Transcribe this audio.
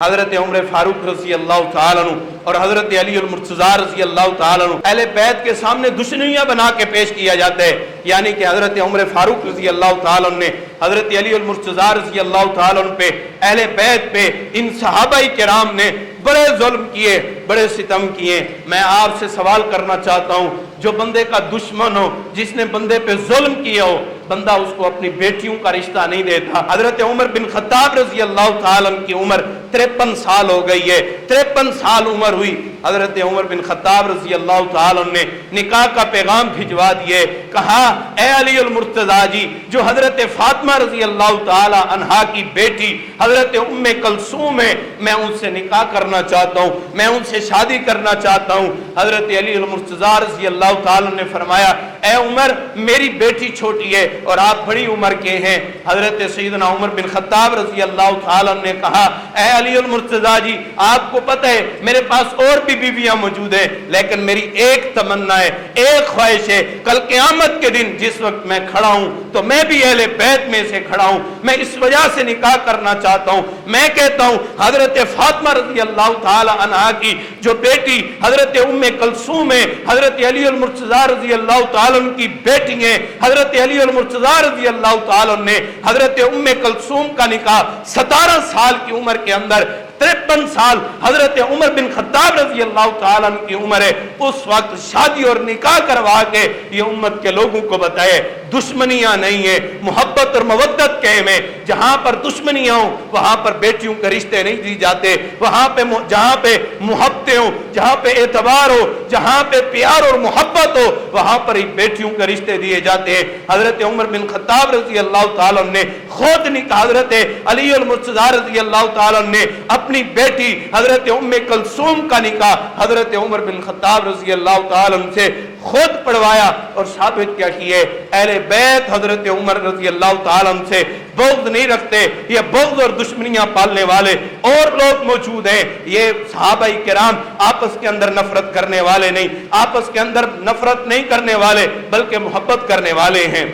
حضرت عمر فاروق رضی اللہ تعالیٰ عنہ اور حضرت علی المرتضیٰ رضی اللہ تعالیٰ عنہ اہل بیت کے سامنے دشمنیاں بنا کے پیش کیا جاتا ہے، یعنی کہ حضرت عمر فاروق رضی اللہ تعالیٰ عنہ نے حضرت علی المرتضیٰ رضی اللہ تعالیٰ عنہ پہ، اہل بیت پہ، ان صحابہ کرام نے بڑے ظلم کیے، بڑے ستم کیے۔ میں آپ سے سوال کرنا چاہتا ہوں، جو بندے کا دشمن ہو، جس نے بندے پہ ظلم کیا ہو، بندہ اس کو اپنی بیٹیوں کا رشتہ نہیں دیتا۔ حضرت عمر بن خطاب رضی اللہ تعالیٰ عنہ کی عمر 53 سال ہو گئی ہے، 53 سال عمر ہوئی۔ حضرت عمر بن خطاب رضی اللہ تعالیٰ عنہ نے نکاح کا پیغام بھجوا دیے، کہا اے علی المرتضیٰ جی، جو حضرت فاطمہ رضی اللہ تعالیٰ عنہا کی بیٹی حضرت ام کلثوم ہے، میں ان سے نکاح کرنا چاہتا ہوں، میں ان سے شادی کرنا چاہتا ہوں۔ حضرت علی المرتضیٰ رضی اللہ تعالیٰ نے فرمایا اے عمر، میری بیٹی چھوٹی ہے اور آپ بڑی عمر کے ہیں۔ حضرت سیدنا عمر بن خطاب رضی اللہ تعالیٰ نے کہا اے علی المرتضیٰ جی، آپ کو پتہ ہے میرے پاس اور بھی بیویاں موجود ہیں، لیکن میری ایک تمنا ہے، ایک خواہش ہے، کل قیامت کے دن جس وقت میں کھڑا ہوں تو میں بھی اہل بیت میں سے کھڑا ہوں، میں اس وجہ سے نکاح کرنا چاہتا ہوں۔ میں کہتا ہوں حضرت فاطمہ رضی اللہ تعالی عنہا کی جو بیٹی حضرت ام کلثوم ہے، حضرت علی المرتضیٰ رضی اللہ تعالیٰ عنہ کی بیٹی ہیں، حضرت علی المرتضیٰ رضی اللہ تعالیٰ عنہ نے حضرت ام کلثوم کا نکاح 17 سال کی عمر کے اندر، 53 سال حضرت عمر بن خطاب رضی اللہ تعالیٰ عنہ کی عمر ہے، اس وقت شادی اور نکاح کروا کے یہ امت کے لوگوں کو بتائے دشمنیاں نہیں ہیں، محبت اور مودت قائم ہے۔ جہاں پر دشمنیاں ہوں وہاں پر بیٹیوں کے رشتے نہیں دی جاتے، وہاں پہ جہاں پہ محبتیں ہوں، جہاں پہ اعتبار ہو، جہاں پہ پیار اور محبت ہو، وہاں پر ہی بیٹیوں کے رشتے دیے جاتے ہیں۔ حضرت عمر بن خطاب رضی اللہ تعالیٰ نے خود نکاح حضرت علی المرتضیٰ رضی اللہ تعالیٰ نے اپنی بیٹی حضرت ام کلثوم کا نکاح حضرت عمر بن خطاب رضی اللہ تعالیٰ سے خود پڑھوایا اور ثابت کیا کیے اہل بیت حضرت عمر رضی اللہ تعالیٰ سے بغض نہیں رکھتے، یہ بغض اور دشمنیاں پالنے والے اور لوگ موجود ہیں۔ یہ صحابہ کرام آپس کے اندر نفرت کرنے والے نہیں، آپس کے اندر نفرت نہیں کرنے والے بلکہ محبت کرنے والے ہیں۔